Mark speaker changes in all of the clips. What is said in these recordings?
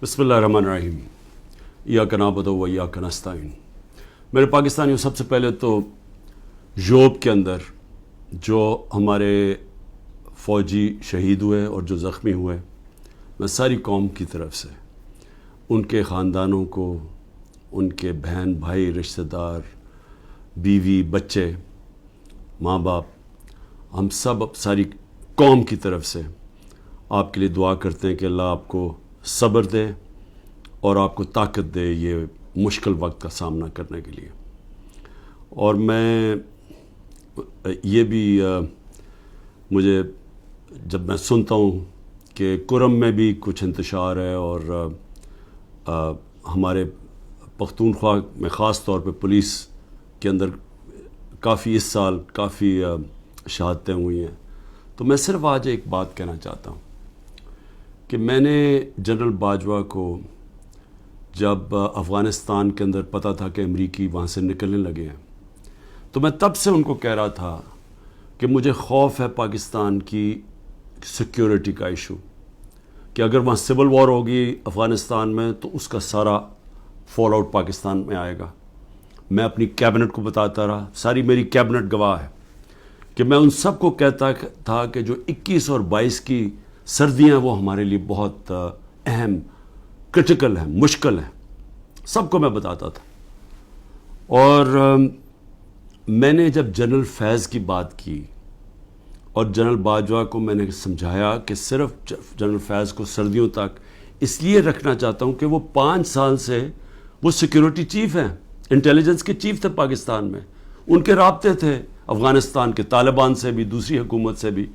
Speaker 1: بسم اللہ الرحمن الرحیم ایاک نعبد و ایاک نستعین۔ میرے پاکستانیوں، سب سے پہلے تو یوب کے اندر جو ہمارے فوجی شہید ہوئے اور جو زخمی ہوئے، میں ساری قوم کی طرف سے ان کے خاندانوں کو، ان کے بہن بھائی، رشتہ دار، بیوی، بچے، ماں باپ، ہم سب ساری قوم کی طرف سے آپ کے لیے دعا کرتے ہیں کہ اللہ آپ کو صبر دے اور آپ کو طاقت دے یہ مشکل وقت کا سامنا کرنے کے لیے۔ اور میں یہ بھی مجھے جب میں سنتا ہوں کہ کرم میں بھی کچھ انتشار ہے اور ہمارے پختونخوا میں خاص طور پہ پولیس کے اندر کافی اس سال کافی شہادتیں ہوئی ہیں، تو میں صرف آج ایک بات کہنا چاہتا ہوں کہ میں نے جنرل باجوہ کو جب افغانستان کے اندر پتہ تھا کہ امریکی وہاں سے نکلنے لگے ہیں، تو میں تب سے ان کو کہہ رہا تھا کہ مجھے خوف ہے پاکستان کی سیکیورٹی کا ایشو، کہ اگر وہاں سول وار ہوگی افغانستان میں تو اس کا سارا فال آؤٹ پاکستان میں آئے گا۔ میں اپنی کیبنٹ کو بتاتا رہا، ساری میری کیبنٹ گواہ ہے کہ میں ان سب کو کہتا تھا کہ جو 21 اور 22 کی سردیاں وہ ہمارے لیے بہت اہم، کرٹیکل ہیں، مشکل ہیں، سب کو میں بتاتا تھا۔ اور میں نے جب جنرل فیض کی بات کی اور جنرل باجوہ کو میں نے سمجھایا کہ صرف جنرل فیض کو سردیوں تک اس لیے رکھنا چاہتا ہوں کہ وہ 5 سال سے وہ سیکیورٹی چیف ہیں، انٹیلیجنس کے چیف تھے پاکستان میں، ان کے رابطے تھے افغانستان کے طالبان سے بھی، دوسری حکومت سے بھی،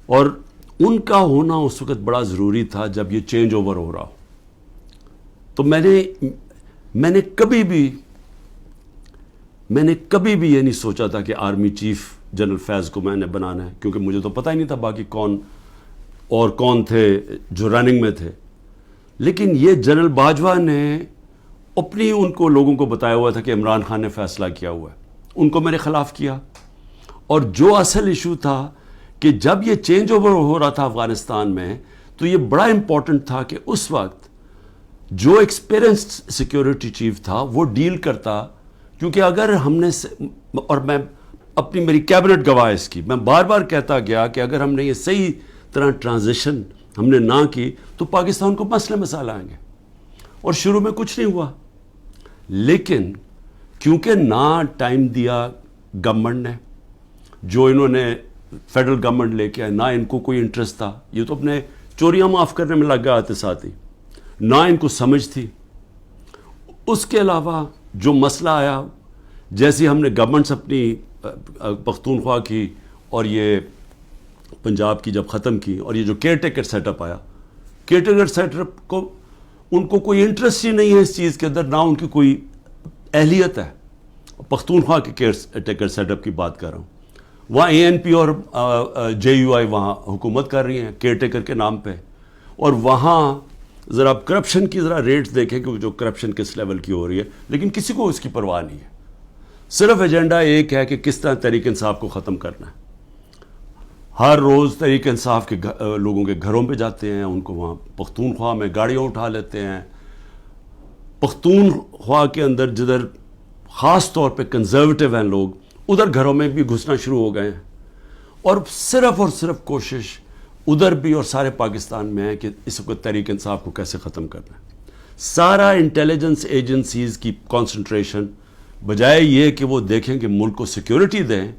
Speaker 1: اور ان کا ہونا اس وقت بڑا ضروری تھا جب یہ چینج اوور ہو رہا ہو۔ تو میں نے کبھی بھی یہ نہیں سوچا تھا کہ آرمی چیف جنرل فیض کو میں نے بنانا ہے، کیونکہ مجھے تو پتہ ہی نہیں تھا باقی کون تھے جو رننگ میں تھے۔ لیکن یہ جنرل باجوہ نے اپنی ان کو لوگوں کو بتایا ہوا تھا کہ عمران خان نے فیصلہ کیا ہوا ہے، ان کو میرے خلاف کیا۔ اور جو اصل ایشو تھا کہ جب یہ چینج اوور ہو رہا تھا افغانستان میں، تو یہ بڑا امپورٹنٹ تھا کہ اس وقت جو ایکسپیرینسڈ سیکیورٹی چیف تھا وہ ڈیل کرتا، کیونکہ اگر ہم نے، اور میں میری کیبنٹ گواہ اس کی، میں بار بار کہتا گیا کہ اگر ہم نے یہ صحیح طرح ٹرانزیشن ہم نے نہ کی تو پاکستان کو مسئلے مسائل آئیں گے۔ اور شروع میں کچھ نہیں ہوا، لیکن کیونکہ نہ ٹائم دیا گورنمنٹ نے، جو انہوں نے فیڈرل گورنمنٹ لے کے آئے، نہ ان کو کوئی انٹرسٹ تھا، یہ تو اپنے چوریاں معاف کرنے میں لگ گئے تھے ساتھ ہی، نہ ان کو سمجھ تھی۔ اس کے علاوہ جو مسئلہ آیا، جیسے ہم نے گورنمنٹس اپنی پختونخوا کی اور یہ پنجاب کی جب ختم کی، اور یہ جو کیئر ٹیکر سیٹ اپ آیا، کیئر ٹیکر سیٹ اپ کو ان کو کوئی انٹرسٹ ہی نہیں ہے اس چیز کے اندر، نہ ان کی کوئی اہلیت ہے۔ پختونخوا کے کیئر ٹیکر سیٹ اپ کی بات کر رہا ہوں، وہاں اے این پی اور جے یو آئی وہاں حکومت کر رہی ہیں کیئر ٹیکر کے نام پہ، اور وہاں ذرا کرپشن کی ذرا ریٹ دیکھیں کہ جو کرپشن کس لیول کی ہو رہی ہے، لیکن کسی کو اس کی پرواہ نہیں ہے، صرف ایجنڈا ایک ہے کہ کس طرح تحریک انصاف کو ختم کرنا ہے۔ ہر روز تحریک انصاف کے لوگوں کے گھروں پہ جاتے ہیں، ان کو وہاں پختونخوا میں گاڑیاں اٹھا لیتے ہیں۔ پختونخوا کے اندر جدھر خاص طور پہ کنزرویٹو ہیں لوگ، ادھر گھروں میں بھی گھسنا شروع ہو گئے ہیں، اور صرف کوشش ادھر بھی اور سارے پاکستان میں ہے کہ اس وقت تحریک انصاف کو کیسے ختم کرنا ہے۔ سارا انٹیلیجنس ایجنسیز کی کانسنٹریشن بجائے یہ کہ وہ دیکھیں کہ ملک کو سیکیورٹی دیں،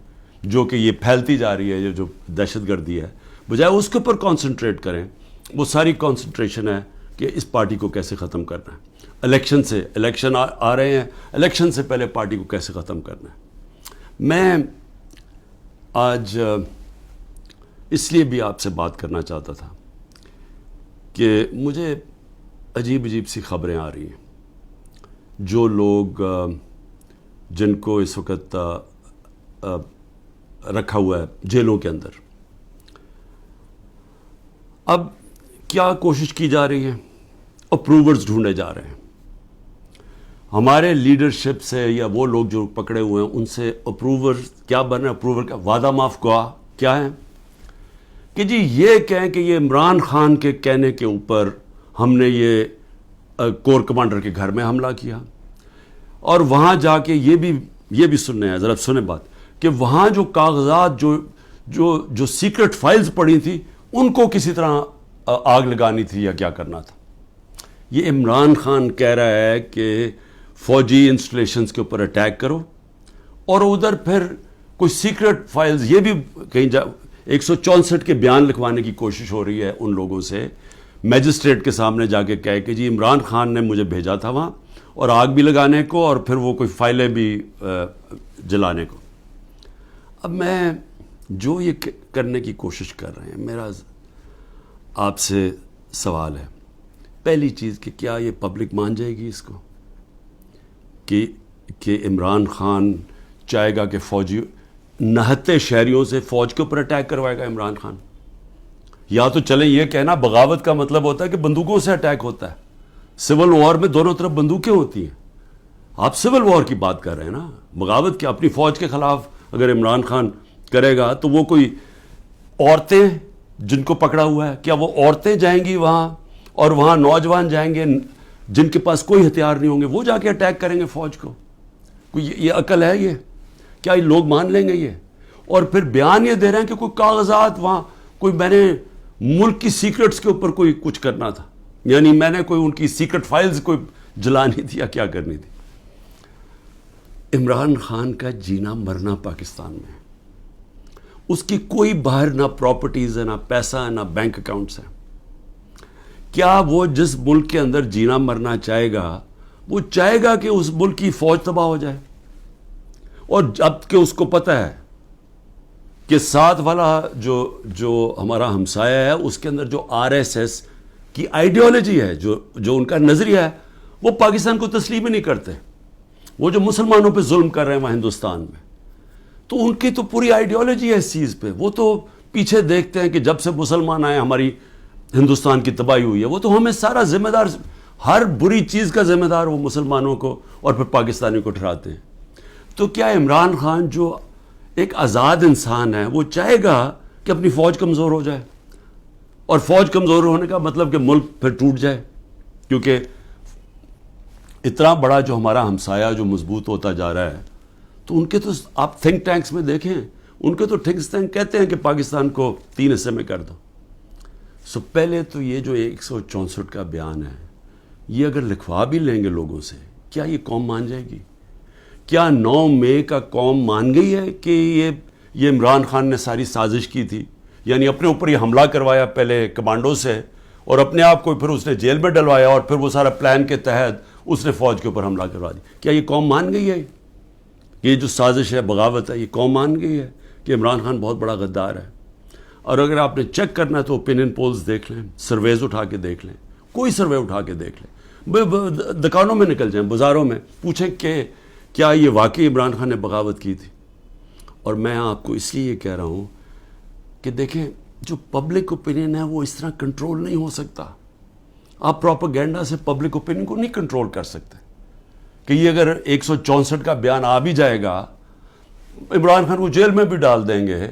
Speaker 1: جو کہ یہ پھیلتی جا رہی ہے، یہ جو دہشت گردی ہے، بجائے اس کے اوپر کانسنٹریٹ کریں، وہ ساری کانسنٹریشن ہے کہ اس پارٹی کو کیسے ختم کرنا ہے۔ الیکشن آ رہے ہیں، الیکشن سے پہلے پارٹی کو کیسے ختم کرنا ہے۔ میں آج اس لیے بھی آپ سے بات کرنا چاہتا تھا کہ مجھے عجیب سی خبریں آ رہی ہیں، جو لوگ جن کو اس وقت رکھا ہوا ہے جیلوں کے اندر، اب کیا کوشش کی جا رہی ہے، اپروورز ڈھونڈے جا رہے ہیں۔ ہمارے لیڈرشپ سے یا وہ لوگ جو پکڑے ہوئے ہیں ان سے اپروور کیا بن رہے ہیں، اپروور کا وعدہ معاف گواہ کیا ہے کہ جی یہ کہیں کہ یہ عمران خان کے کہنے کے اوپر ہم نے یہ کور کمانڈر کے گھر میں حملہ کیا. اور وہاں جا کے یہ بھی سننے ہیں, ذرا سنیں بات, کہ وہاں جو کاغذات جو سیکرٹ فائلز پڑی تھی ان کو کسی طرح آگ لگانی تھی یا کیا کرنا تھا. یہ عمران خان کہہ رہا ہے کہ فوجی انسٹالیشنز کے اوپر اٹیک کرو, اور ادھر پھر کوئی سیکرٹ فائلز, یہ بھی کہیں 164 کے بیان لکھوانے کی کوشش ہو رہی ہے ان لوگوں سے, میجسٹریٹ کے سامنے جا کے کہے کہ جی عمران خان نے مجھے بھیجا تھا وہاں, اور آگ بھی لگانے کو اور پھر وہ کوئی فائلیں بھی جلانے کو. اب میں جو یہ کرنے کی کوشش کر رہے ہیں, میرا آپ سے سوال ہے, پہلی چیز کہ کیا یہ پبلک مان جائے گی اس کو کہ عمران خان چاہے گا کہ فوجی نہتے شہریوں سے فوج کے اوپر اٹیک کروائے گا عمران خان؟ یا تو چلیں یہ کہنا بغاوت کا مطلب ہوتا ہے کہ بندوقوں سے اٹیک ہوتا ہے. سول وار میں دونوں طرف بندوقیں ہوتی ہیں. آپ سول وار کی بات کر رہے ہیں نا, بغاوت کیا اپنی فوج کے خلاف اگر عمران خان کرے گا تو وہ کوئی عورتیں جن کو پکڑا ہوا ہے, کیا وہ عورتیں جائیں گی وہاں, اور وہاں نوجوان جائیں گے جن کے پاس کوئی ہتھیار نہیں ہوں گے, وہ جا کے اٹیک کریں گے فوج کو؟ کوئی یہ عقل ہے؟ یہ کیا یہ لوگ مان لیں گے یہ؟ اور پھر بیان یہ دے رہے ہیں کہ کوئی کاغذات وہاں, کوئی میں نے ملک کی سیکرٹس کے اوپر کوئی کچھ کرنا تھا, یعنی میں نے کوئی ان کی سیکرٹ فائلز کوئی جلانی تھی یا کیا کرنی تھی. عمران خان کا جینا مرنا پاکستان میں, اس کی کوئی باہر نہ پراپرٹیز ہے, نہ پیسہ ہے, نہ بینک اکاؤنٹس ہیں. کیا وہ جس ملک کے اندر جینا مرنا چاہے گا, وہ چاہے گا کہ اس ملک کی فوج تباہ ہو جائے؟ اور جب کہ اس کو پتہ ہے کہ ساتھ والا جو ہمارا ہمسایہ ہے اس کے اندر جو RSS کی آئیڈیالوجی ہے, جو ان کا نظریہ ہے, وہ پاکستان کو تسلیم ہی نہیں کرتے. وہ جو مسلمانوں پہ ظلم کر رہے ہیں وہاں ہندوستان میں, تو ان کی تو پوری آئیڈیالوجی ہے اس چیز پہ. وہ تو پیچھے دیکھتے ہیں کہ جب سے مسلمان آئے ہماری ہندوستان کی تباہی ہوئی ہے. وہ تو ہمیں سارا ذمہ دار, ہر بری چیز کا ذمہ دار وہ مسلمانوں کو اور پھر پاکستانی کو ٹھہراتے ہیں. تو کیا عمران خان جو ایک آزاد انسان ہے, وہ چاہے گا کہ اپنی فوج کمزور ہو جائے؟ اور فوج کمزور ہونے کا مطلب کہ ملک پھر ٹوٹ جائے, کیونکہ اتنا بڑا جو ہمارا ہمسایہ جو مضبوط ہوتا جا رہا ہے, تو ان کے تو آپ تھنک ٹینکس میں دیکھیں, ان کے تو تھنک ٹینک کہتے ہیں کہ پاکستان کو 3 حصے میں کر دو. سو پہلے تو یہ جو 164 کا بیان ہے, یہ اگر لکھوا بھی لیں گے لوگوں سے, کیا یہ قوم مان جائے گی؟ کیا 9 مئی کا قوم مان گئی ہے کہ یہ عمران خان نے ساری سازش کی تھی, یعنی اپنے اوپر یہ حملہ کروایا پہلے کمانڈو سے, اور اپنے آپ کو پھر اس نے جیل میں ڈلوایا, اور پھر وہ سارا پلان کے تحت اس نے فوج کے اوپر حملہ کروا دی؟ کیا یہ قوم مان گئی ہے؟ یہ جو سازش ہے, بغاوت ہے, یہ قوم مان گئی ہے کہ عمران خان بہت بڑا غدار ہے؟ اور اگر آپ نے چیک کرنا ہے تو اوپینین پولز دیکھ لیں, سرویز اٹھا کے دیکھ لیں, کوئی سروے اٹھا کے دیکھ لیں, دکانوں میں نکل جائیں, بازاروں میں پوچھیں کہ کیا یہ واقعی عمران خان نے بغاوت کی تھی؟ اور میں آپ کو اس لیے یہ کہہ رہا ہوں کہ دیکھیں, جو پبلک اوپینین ہے وہ اس طرح کنٹرول نہیں ہو سکتا. آپ پروپیگنڈا سے پبلک اوپینین کو نہیں کنٹرول کر سکتے. کہ یہ اگر 164 کا بیان آ بھی جائے گا, عمران خان کو جیل میں بھی ڈال دیں گے,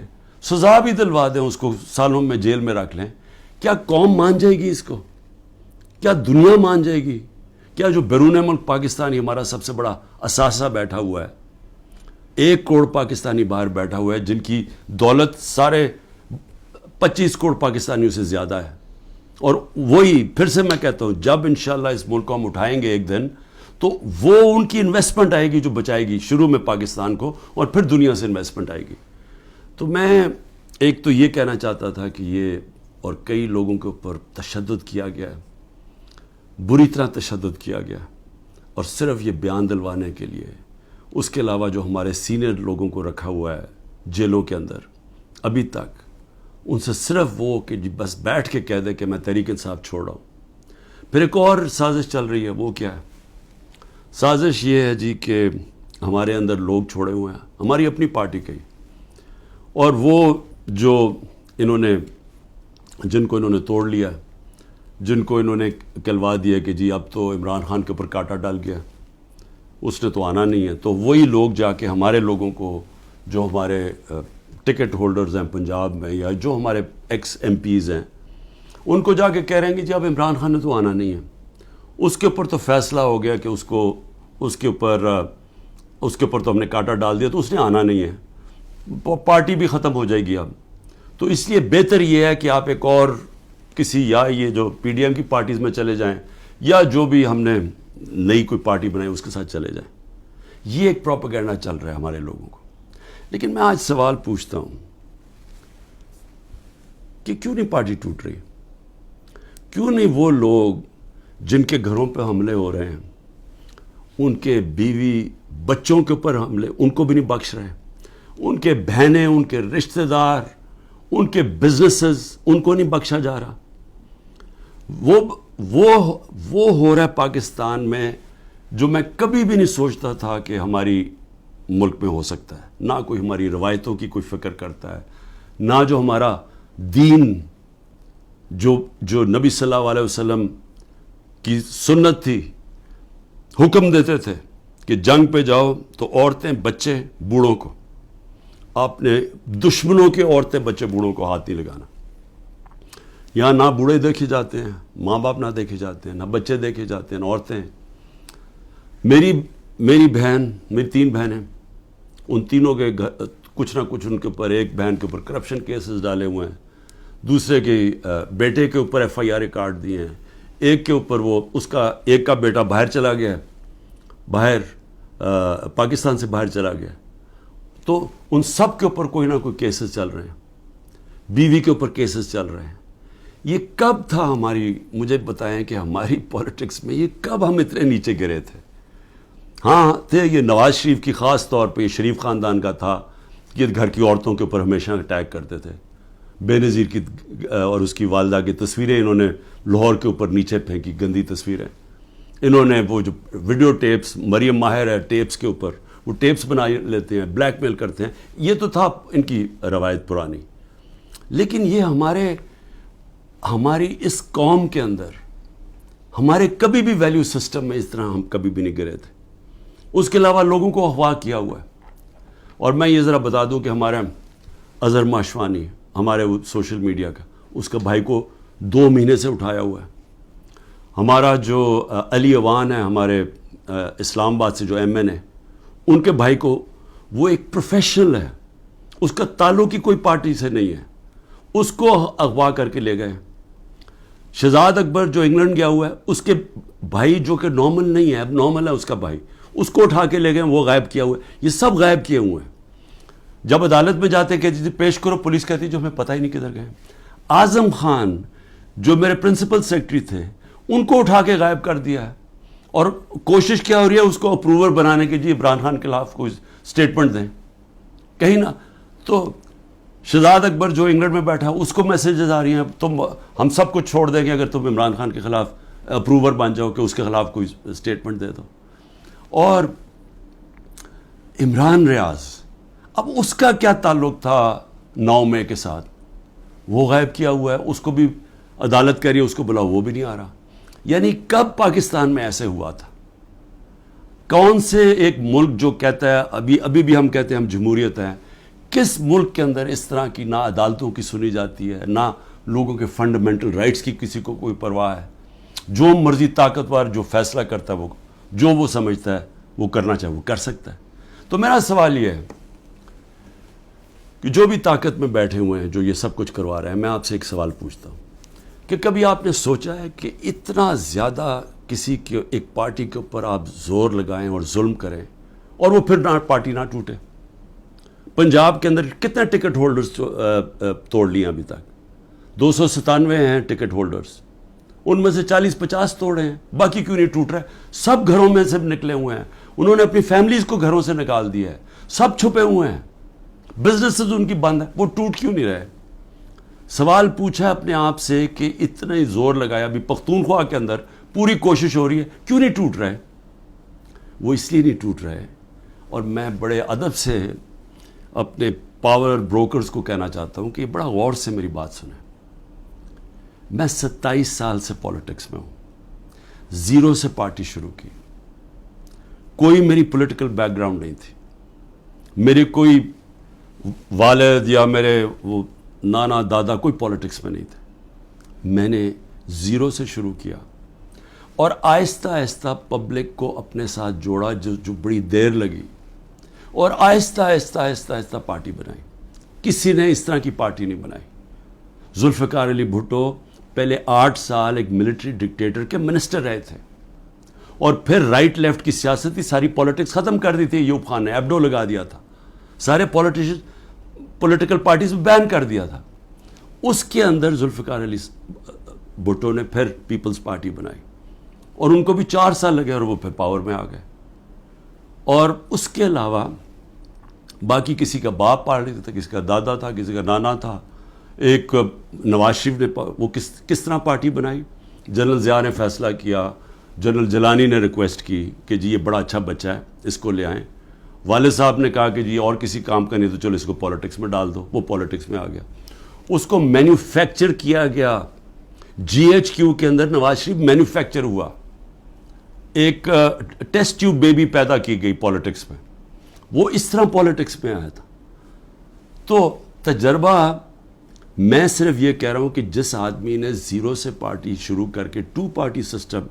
Speaker 1: سزا بھی دلوا دیں اس کو, سالوں میں جیل میں رکھ لیں, کیا قوم مان جائے گی اس کو؟ کیا دنیا مان جائے گی؟ کیا جو بیرون ملک پاکستانی ہمارا سب سے بڑا اثاثہ بیٹھا ہوا ہے, 1 کروڑ پاکستانی باہر بیٹھا ہوا ہے, جن کی دولت سارے 25 کروڑ پاکستانیوں سے زیادہ ہے, اور وہی پھر سے میں کہتا ہوں, جب انشاءاللہ اس ملک کو ہم اٹھائیں گے ایک دن, تو وہ ان کی انویسٹمنٹ آئے گی جو بچائے گی شروع میں پاکستان کو, اور پھر دنیا سے انویسٹمنٹ آئے گی. تو میں ایک تو یہ کہنا چاہتا تھا کہ یہ, اور کئی لوگوں کے اوپر تشدد کیا گیا ہے, بری طرح تشدد کیا گیا, اور صرف یہ بیان دلوانے کے لیے. اس کے علاوہ جو ہمارے سینئر لوگوں کو رکھا ہوا ہے جیلوں کے اندر ابھی تک, ان سے صرف وہ کہ جی بس بیٹھ کے کہہ دے کہ میں تحریک انصاف چھوڑ رہا ہوں. پھر ایک اور سازش چل رہی ہے, وہ کیا ہے؟ سازش یہ ہے جی کہ ہمارے اندر لوگ چھوڑے ہوئے ہیں, ہماری اپنی پارٹی کے, اور وہ جو انہوں نے, جن کو انہوں نے توڑ لیا, جن کو انہوں نے کہلوا دیا کہ جی اب تو عمران خان کے اوپر کانٹا ڈال گیا, اس نے تو آنا نہیں ہے, تو وہی لوگ جا کے ہمارے لوگوں کو, جو ہمارے ٹکٹ ہولڈرز ہیں پنجاب میں, یا جو ہمارے ایکس ایم پیز ہیں, ان کو جا کے کہہ رہے ہیں کہ جی اب عمران خان نے تو آنا نہیں ہے. اس کے اوپر تو فیصلہ ہو گیا کہ اس کے اوپر تو ہم نے کانٹا ڈال دیا، تو اس نے آنا نہیں ہے، پارٹی بھی ختم ہو جائے گی اب. تو اس لیے بہتر یہ ہے کہ آپ ایک اور کسی، یا یہ جو پی ڈی ایم کی پارٹیز میں چلے جائیں، یا جو بھی ہم نے نئی کوئی پارٹی بنائی اس کے ساتھ چلے جائیں. یہ ایک پروپیگنڈا چل رہا ہے ہمارے لوگوں کو. لیکن میں آج سوال پوچھتا ہوں کہ کیوں نہیں پارٹی ٹوٹ رہی؟ کیوں نہیں وہ لوگ جن کے گھروں پہ حملے ہو رہے ہیں، ان کے بیوی بچوں کے اوپر حملے، ان کو بھی نہیں بخش رہے، ان کے بہنیں، ان کے رشتہ دار، ان کے بزنسز، ان کو نہیں بخشا جا رہا؟ وہ ہو رہا ہے پاکستان میں جو میں کبھی بھی نہیں سوچتا تھا کہ ہماری ملک میں ہو سکتا ہے. نہ کوئی ہماری روایتوں کی کوئی فکر کرتا ہے، نہ جو ہمارا دین، جو نبی صلی اللہ علیہ وسلم کی سنت تھی، حکم دیتے تھے کہ جنگ پہ جاؤ تو عورتیں بچے بوڑھوں کو، آپ نے دشمنوں کے عورتیں بچے بوڑھوں کو ہاتھ نہیں لگانا. یہاں نہ بوڑھے دیکھے جاتے ہیں، ماں باپ نہ دیکھے جاتے ہیں، نہ بچے دیکھے جاتے ہیں، نہ عورتیں. میری بہن، میری 3 بہنیں، ان تینوں کے کچھ نہ کچھ ان کے اوپر، ایک بہن کے اوپر کرپشن کیسز ڈالے ہوئے ہیں، دوسرے کے بیٹے کے اوپر FIR کاٹ دیے ہیں، ایک کے اوپر ایک کا بیٹا باہر چلا گیا ہے، پاکستان سے باہر چلا گیا. تو ان سب کے اوپر کوئی نہ کوئی کیسز چل رہے ہیں، بیوی کے اوپر کیسز چل رہے ہیں. یہ کب تھا مجھے بتائیں کہ ہماری پولیٹکس میں یہ کب ہم اتنے نیچے گرے تھے؟ ہاں تھے، یہ نواز شریف کی خاص طور پہ، یہ شریف خاندان کا تھا کہ گھر کی عورتوں کے اوپر ہمیشہ اٹیک کرتے تھے. بے نظیر کی اور اس کی والدہ کی تصویریں انہوں نے لاہور کے اوپر نیچے پھینکی، گندی تصویریں. انہوں نے وہ جو ویڈیو ٹیپس، مریم ماہر ہے ٹیپس کے اوپر، وہ ٹیپس بنا لیتے ہیں، بلیک میل کرتے ہیں. یہ تو تھا ان کی روایت پرانی. لیکن یہ ہماری اس قوم کے اندر، ہمارے کبھی بھی ویلیو سسٹم میں اس طرح ہم کبھی بھی نہیں گرے تھے. اس کے علاوہ لوگوں کو اغوا کیا ہوا ہے. اور میں یہ ذرا بتا دوں کہ ہمارا اظہر ماشوانی، ہمارے سوشل میڈیا کا، اس کا بھائی کو 2 مہینے سے اٹھایا ہوا ہے. ہمارا جو علی اوان ہے، ہمارے اسلام آباد سے جو MN ہے، ان کے بھائی کو، وہ ایک پروفیشنل ہے، اس کا تعلق ہی کوئی پارٹی سے نہیں ہے، اس کو اغوا کر کے لے گئے. شہزاد اکبر جو انگلینڈ گیا ہوا ہے، اس کے بھائی جو کہ نارمل نہیں ہے، اب نارمل ہے اس کا بھائی، اس کو اٹھا کے لے گئے، وہ غائب کیا ہوا ہے. یہ سب غائب کیے ہوئے ہیں. جب عدالت میں جاتے کہتی تھی پیش کرو، پولیس کہتی جو ہمیں پتہ ہی نہیں کدھر گئے. اعظم خان جو میرے پرنسپل سیکرٹری تھے، ان کو اٹھا کے غائب کر دیا ہے. اور کوشش کیا ہو رہی ہے اس کو اپروور بنانے کی، جی عمران خان کے خلاف کوئی سٹیٹمنٹ دیں کہیں نہ. تو شہزاد اکبر جو انگلینڈ میں بیٹھا، اس کو میسیجز آ رہی ہیں ہم سب کچھ چھوڑ دیں گے اگر تم عمران خان کے خلاف اپروور بن جاؤ کہ اس کے خلاف کوئی سٹیٹمنٹ دے دو. اور عمران ریاض، اب اس کا کیا تعلق تھا 9 مئی کے ساتھ؟ وہ غائب کیا ہوا ہے. اس کو بھی عدالت کہہ رہی ہے اس کو بلاؤ، وہ بھی نہیں آ رہا. یعنی کب پاکستان میں ایسے ہوا تھا؟ کون سے ایک ملک جو کہتا ہے، ابھی بھی ہم کہتے ہیں ہم جمہوریت ہیں، کس ملک کے اندر اس طرح کی نہ عدالتوں کی سنی جاتی ہے، نہ لوگوں کے فنڈامنٹل رائٹس کی کسی کو کوئی پرواہ ہے؟ جو مرضی طاقتور جو فیصلہ کرتا ہے، جو وہ سمجھتا ہے وہ کرنا چاہے وہ کر سکتا ہے. تو میرا سوال یہ ہے کہ جو بھی طاقت میں بیٹھے ہوئے ہیں، جو یہ سب کچھ کروا رہے ہیں، میں آپ سے ایک سوال پوچھتا ہوں کہ کبھی آپ نے سوچا ہے کہ اتنا زیادہ کسی کے، ایک پارٹی کے اوپر آپ زور لگائیں اور ظلم کریں اور وہ پھر پارٹی نہ ٹوٹے؟ پنجاب کے اندر کتنے ٹکٹ ہولڈرز توڑ لیے ابھی تک؟ 297 ہیں ٹکٹ ہولڈرز، ان میں سے 40-50 توڑے ہیں. باقی کیوں نہیں ٹوٹ رہے؟ سب گھروں میں سے نکلے ہوئے ہیں، انہوں نے اپنی فیملیز کو گھروں سے نکال دیا ہے، سب چھپے ہوئے ہیں، بزنسز ان کی بند ہے، وہ ٹوٹ کیوں نہیں رہے؟ سوال پوچھا اپنے آپ سے کہ اتنا ہی زور لگایا، ابھی پختونخوا کے اندر پوری کوشش ہو رہی ہے، کیوں نہیں ٹوٹ رہے؟ وہ اس لیے نہیں ٹوٹ رہے. اور میں بڑے ادب سے اپنے پاور بروکرز کو کہنا چاہتا ہوں کہ بڑا غور سے میری بات سنیں. میں 27 سال سے پولیٹکس میں ہوں، 0 سے پارٹی شروع کی. کوئی میری پولیٹیکل بیک گراؤنڈ نہیں تھی، میرے کوئی والد یا میرے وہ نانا دادا کوئی پولیٹکس میں نہیں تھے. میں نے زیرو سے شروع کیا اور آہستہ آہستہ پبلک کو اپنے ساتھ جوڑا، جو بڑی دیر لگی، اور آہستہ آہستہ آہستہ آہستہ پارٹی بنائی. کسی نے اس طرح کی پارٹی نہیں بنائی. ذوالفقار علی بھٹو پہلے 8 سال ایک ملٹری ڈکٹیٹر کے منسٹر رہے تھے، اور پھر رائٹ لیفٹ کی سیاست کی ساری پولیٹکس ختم کر دی تھی. ایوب خان نے ایبڈو لگا دیا تھا، سارے پولیٹیکل پارٹیز بین کر دیا تھا. اس کے اندر ذوالفقار علی بھٹو نے پھر پیپلز پارٹی بنائی، اور ان کو بھی 4 سال لگے اور وہ پھر پاور میں آ گئے. اور اس کے علاوہ باقی کسی کا باپ پارٹی تھا، کسی کا دادا تھا، کسی کا نانا تھا. ایک نواز شریف نے وہ کس طرح پارٹی بنائی. جنرل ضیاء نے فیصلہ کیا، جنرل جیلانی نے ریکویسٹ کی کہ جی یہ بڑا اچھا بچہ ہے، اس کو لے آئیں. والد صاحب نے کہا کہ جی اور کسی کام کا نہیں تو چلو اس کو پالیٹکس میں ڈال دو. وہ پالیٹکس میں آ گیا. اس کو مینوفیکچر کیا گیا. جی ایچ کیو کے اندر نواز شریف مینوفیکچر ہوا. ایک ٹیسٹ ٹیوب بیبی پیدا کی گئی پالیٹکس میں. وہ اس طرح پالیٹکس میں آیا تھا. تو تجربہ، میں صرف یہ کہہ رہا ہوں کہ جس آدمی نے زیرو سے پارٹی شروع کر کے 2 پارٹی سسٹم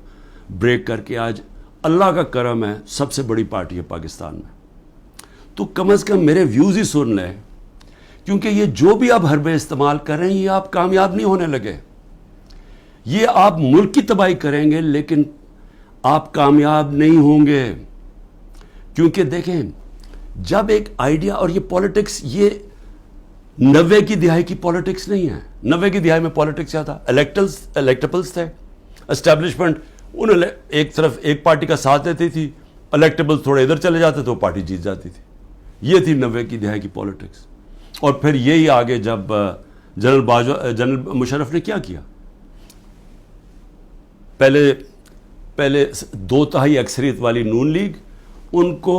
Speaker 1: بریک کر کے آج اللہ کا کرم ہے سب سے بڑی پارٹی ہے پاکستان میں، تو کم از کم میرے ویوز ہی سن لیں. کیونکہ یہ جو بھی آپ حربے استعمال کر رہے ہیں یہ آپ کامیاب نہیں ہونے لگے. یہ آپ ملک کی تباہی کریں گے لیکن آپ کامیاب نہیں ہوں گے. کیونکہ دیکھیں، جب ایک آئیڈیا، اور یہ پالیٹکس یہ 90 کی دہائی کی پالیٹکس نہیں ہے. 90 کی دہائی میں پالیٹکس کیا تھا؟ الیکٹیبلز تھے. اسٹیبلشمنٹ انہوں نے ایک طرف ایک پارٹی کا ساتھ دیتی تھی، الیکٹیبلز تھوڑے ادھر چلے جاتے تو وہ پارٹی جیت جاتی تھی. یہ تھی 90 کی دہائی کی پالیٹکس. اور پھر یہی آگے جب جنرل مشرف نے کیا کیا، پہلے 2/3 اکثریت والی نون لیگ، ان کو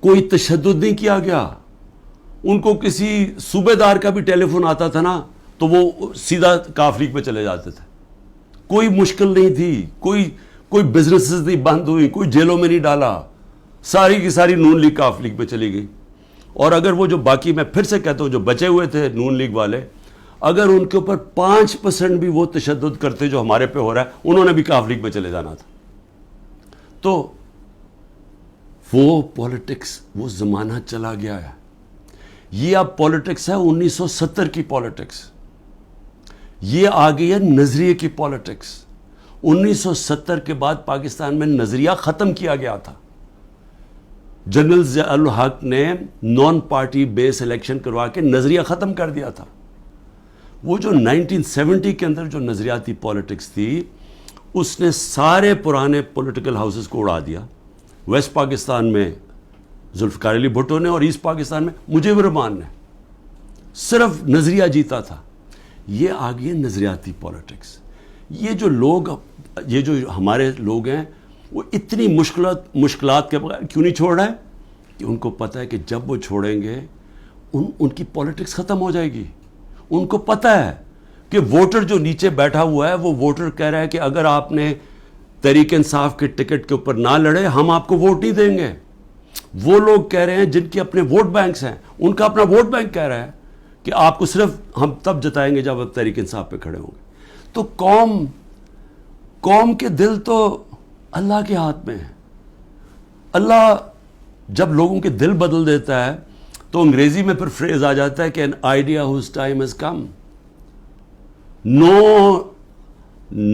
Speaker 1: کوئی تشدد نہیں کیا گیا. ان کو کسی صوبے دار کا بھی ٹیلی فون آتا تھا نا تو وہ سیدھا کاف لیگ پہ چلے جاتے تھے. کوئی مشکل نہیں تھی، کوئی بزنسز نہیں بند ہوئی، کوئی جیلوں میں نہیں ڈالا. ساری کی ساری نون لیگ کاف لیگ پہ چلی گئی. اور اگر وہ جو باقی، میں پھر سے کہتا ہوں، جو بچے ہوئے تھے نون لیگ والے، اگر ان کے اوپر 5% بھی وہ تشدد کرتے جو ہمارے پہ ہو رہا ہے، انہوں نے بھی کاف لیگ میں چلے جانا تھا. تو وہ پالیٹکس، وہ زمانہ چلا گیا ہے. یہ اب پالیٹکس ہے 1970 کی پالیٹکس. یہ آ گئی ہے نظریے کی پالیٹکس. 1970 کے بعد پاکستان میں نظریہ ختم کیا گیا تھا. جنرل ضیاء الحق نے نان پارٹی بیس الیکشن کروا کے نظریہ ختم کر دیا تھا. وہ جو 1970 کے اندر جو نظریاتی پالیٹکس تھی، اس نے سارے پرانے پولیٹیکل ہاؤسز کو اڑا دیا. ویسٹ پاکستان میں ذوالفقار علی بھٹو نے، اور ایسٹ پاکستان میں مجیب الرحمان نے. صرف نظریہ جیتا تھا. یہ آ گئی ہے نظریاتی پالیٹکس. یہ جو ہمارے لوگ ہیں وہ اتنی مشکلات کے بغیر کیوں نہیں چھوڑ رہے؟ کہ ان کو پتہ ہے کہ جب وہ چھوڑیں گے ان کی پالیٹکس ختم ہو جائے گی. ان کو پتہ ہے کہ ووٹر جو نیچے بیٹھا ہوا ہے، وہ ووٹر کہہ رہا ہے کہ اگر آپ نے تحریک انصاف کے ٹکٹ کے اوپر نہ لڑے ہم آپ کو ووٹ نہیں دیں گے. وہ لوگ کہہ رہے ہیں جن کے اپنے ووٹ بینکس ہیں، ان کا اپنا ووٹ بینک کہہ رہا ہے کہ آپ کو صرف ہم تب جتائیں گے جب آپ تحریک انصاف پہ کھڑے ہوں گے. تو قوم کے دل تو اللہ کے ہاتھ میں ہے. اللہ جب لوگوں کے دل بدل دیتا ہے تو انگریزی میں پھر فریز آ جاتا ہے کہ an idea whose time has come. No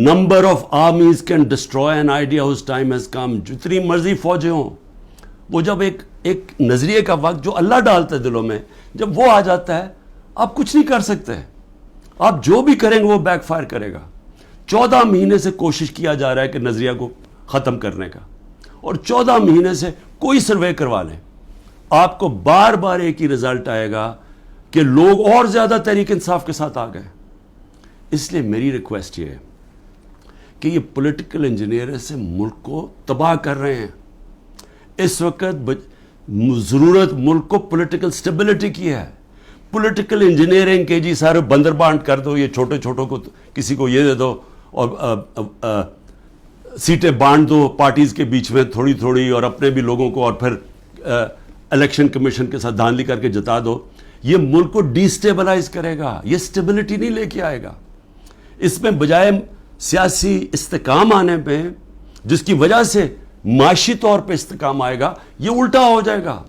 Speaker 1: number of armies can destroy an idea whose time has come. جتنی مرضی فوجیں ہوں، وہ جب ایک نظریے کا وقت جو اللہ ڈالتا ہے دلوں میں، جب وہ آ جاتا ہے آپ کچھ نہیں کر سکتے. آپ جو بھی کریں گے وہ بیک فائر کرے گا. 14 مہینے سے کوشش کیا جا رہا ہے کہ نظریہ کو ختم کرنے کا، اور 14 مہینے سے کوئی سروے کروا لیں، آپ کو بار بار ایک ہی رزلٹ آئے گا کہ لوگ اور زیادہ تحریک انصاف کے ساتھ آ گئے. اس لیے میری ریکویسٹ یہ ہے کہ یہ پولیٹیکل انجینئر سے ملک کو تباہ کر رہے ہیں. اس وقت ضرورت ملک کو پولیٹیکل سٹیبلٹی کی ہے. پولیٹیکل انجینئرنگ کے جی سارے بندر بانٹ کر دو، یہ چھوٹے چھوٹوں کو کسی کو یہ دے دو اور سیٹیں بانٹ دو پارٹیز کے بیچ میں تھوڑی تھوڑی، اور اپنے بھی لوگوں کو، اور پھر الیکشن کمیشن کے ساتھ دھاندلی کر کے جتا دو. یہ ملک کو ڈی سٹیبلائز کرے گا، یہ سٹیبلٹی نہیں لے کے آئے گا. اس میں بجائے سیاسی استحکام آنے پہ، جس کی وجہ سے معاشی طور پہ استحکام آئے گا، یہ الٹا ہو جائے گا.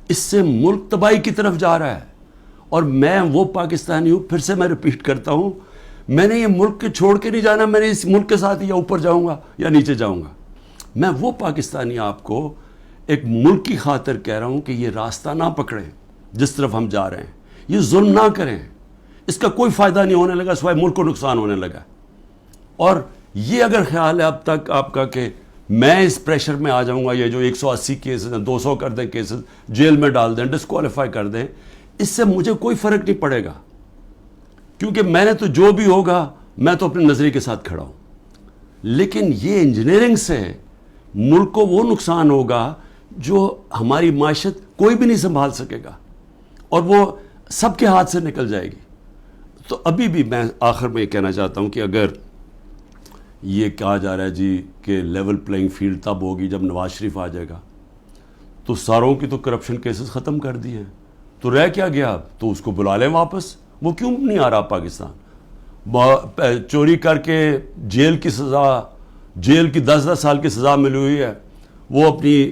Speaker 1: اس سے ملک تباہی کی طرف جا رہا ہے. اور میں وہ پاکستانی ہوں، پھر سے میں ریپیٹ کرتا ہوں، میں نے یہ ملک کے چھوڑ کے نہیں جانا، میں نے اس ملک کے ساتھ یا اوپر جاؤں گا یا نیچے جاؤں گا. میں وہ پاکستانی آپ کو ایک ملک کی خاطر کہہ رہا ہوں کہ یہ راستہ نہ پکڑیں جس طرف ہم جا رہے ہیں، یہ ظلم نہ کریں. اس کا کوئی فائدہ نہیں ہونے لگا سوائے ملک کو نقصان ہونے لگا. اور یہ اگر خیال ہے اب تک آپ کا کہ میں اس پریشر میں آ جاؤں گا، یہ جو 180 کیسز ہیں 200 کر دیں، کیسز جیل میں ڈال دیں، ڈسکوالیفائی کر دیں، اس سے مجھے کوئی فرق نہیں پڑے گا، کیونکہ میں نے تو جو بھی ہوگا میں تو اپنے نظریے کے ساتھ کھڑا ہوں. لیکن یہ انجینئرنگ سے ملک کو وہ نقصان ہوگا جو ہماری معیشت کوئی بھی نہیں سنبھال سکے گا، اور وہ سب کے ہاتھ سے نکل جائے گی. تو ابھی بھی میں آخر میں یہ کہنا چاہتا ہوں کہ اگر یہ کہا جا رہا ہے جی کہ لیول پلینگ فیلڈ تب ہوگی جب نواز شریف آ جائے گا، تو ساروں کی تو کرپشن کیسز ختم کر دیے ہیں، تو رہ کیا گیا اب؟ تو اس کو بلا لیں واپس. وہ کیوں نہیں آ رہا پاکستان؟ چوری کر کے جیل کی سزا، جیل کی 10 سال کی سزا ملی ہوئی ہے، وہ اپنی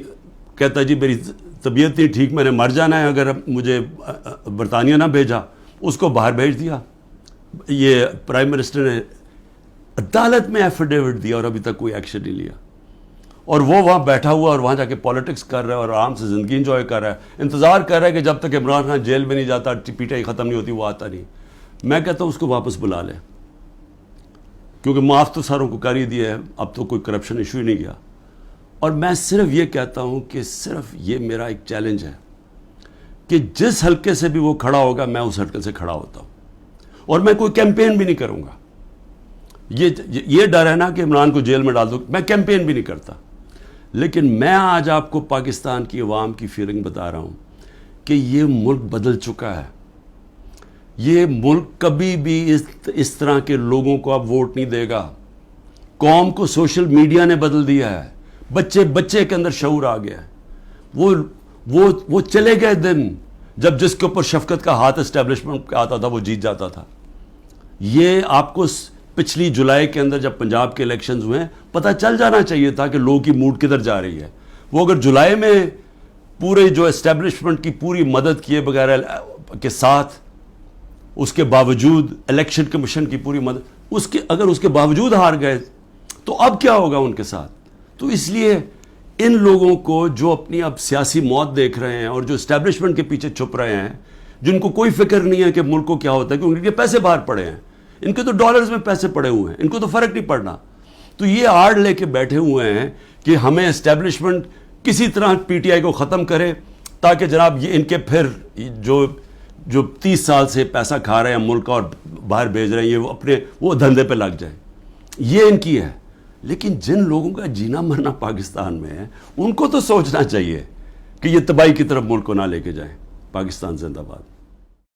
Speaker 1: کہتا ہے جی میری طبیعت نہیں ٹھیک، میں نے مر جانا ہے اگر مجھے برطانیہ نہ بھیجا، اس کو باہر بھیج دیا. یہ پرائم منسٹر نے عدالت میں ایفیڈیوٹ دیا اور ابھی تک کوئی ایکشن نہیں لیا. اور وہ وہاں بیٹھا ہوا اور وہاں جا کے پالیٹکس کر رہا ہے اور آرام سے زندگی انجوائے کر رہا ہے، انتظار کر رہا ہے کہ جب تک عمران خان جیل میں نہیں جاتا، پی ٹی آئی ختم نہیں ہوتی، وہ آتا نہیں. میں کہتا ہوں اس کو واپس بلا لیں، کیونکہ معاف تو ساروں کو کر ہی دیا ہے، اب تو کوئی کرپشن ایشو ہی نہیں گیا. اور میں صرف یہ کہتا ہوں کہ صرف یہ میرا ایک چیلنج ہے کہ جس حلقے سے بھی وہ کھڑا ہوگا میں اس حلقے سے کھڑا ہوتا ہوں، اور میں کوئی کیمپین بھی نہیں کروں گا. یہ ڈر ہے نا کہ عمران کو جیل میں ڈال دو، میں کیمپین بھی نہیں کرتا. لیکن میں آج آپ کو پاکستان کی عوام کی فیلنگ بتا رہا ہوں کہ یہ ملک بدل چکا ہے. یہ ملک کبھی بھی اس طرح کے لوگوں کو اب ووٹ نہیں دے گا. قوم کو سوشل میڈیا نے بدل دیا ہے، بچے کے اندر شعور آ گیا ہے. وہ چلے گئے دن جب جس کے اوپر شفقت کا ہاتھ اسٹیبلشمنٹ کا آتا تھا وہ جیت جاتا تھا. یہ آپ کو پچھلی جولائی کے اندر جب پنجاب کے الیکشنز ہوئے پتہ چل جانا چاہیے تھا کہ لوگوں کی موڈ کدھر جا رہی ہے. وہ اگر جولائی میں پورے جو اسٹیبلشمنٹ کی پوری مدد کیے بغیر کے ساتھ، اس کے باوجود الیکشن کمیشن کی پوری مدد، اگر اس کے باوجود ہار گئے تو اب کیا ہوگا ان کے ساتھ؟ تو اس لیے ان لوگوں کو جو اپنی اب سیاسی موت دیکھ رہے ہیں اور جو اسٹیبلشمنٹ کے پیچھے چھپ رہے ہیں، جن کو کوئی فکر نہیں ہے کہ ملک کو کیا ہوتا ہے، کیونکہ ان کے پیسے باہر پڑے ہیں، ان کے تو ڈالرز میں پیسے پڑے ہوئے ہیں، ان کو تو فرق نہیں پڑنا. تو یہ آڑ لے کے بیٹھے ہوئے ہیں کہ ہمیں اسٹیبلشمنٹ کسی طرح پی ٹی آئی کو ختم کرے تاکہ جناب یہ ان کے پھر جو 30 سال سے پیسہ کھا رہے ہیں ملک کا اور باہر بھیج رہے ہیں، یہ اپنے وہ دھندے پہ لگ جائیں. یہ ان کی ہے. لیکن جن لوگوں کا جینا مرنا پاکستان میں ہے ان کو تو سوچنا چاہیے کہ یہ تباہی کی طرف ملک کو نہ لے کے جائیں. پاکستان زندہ باد.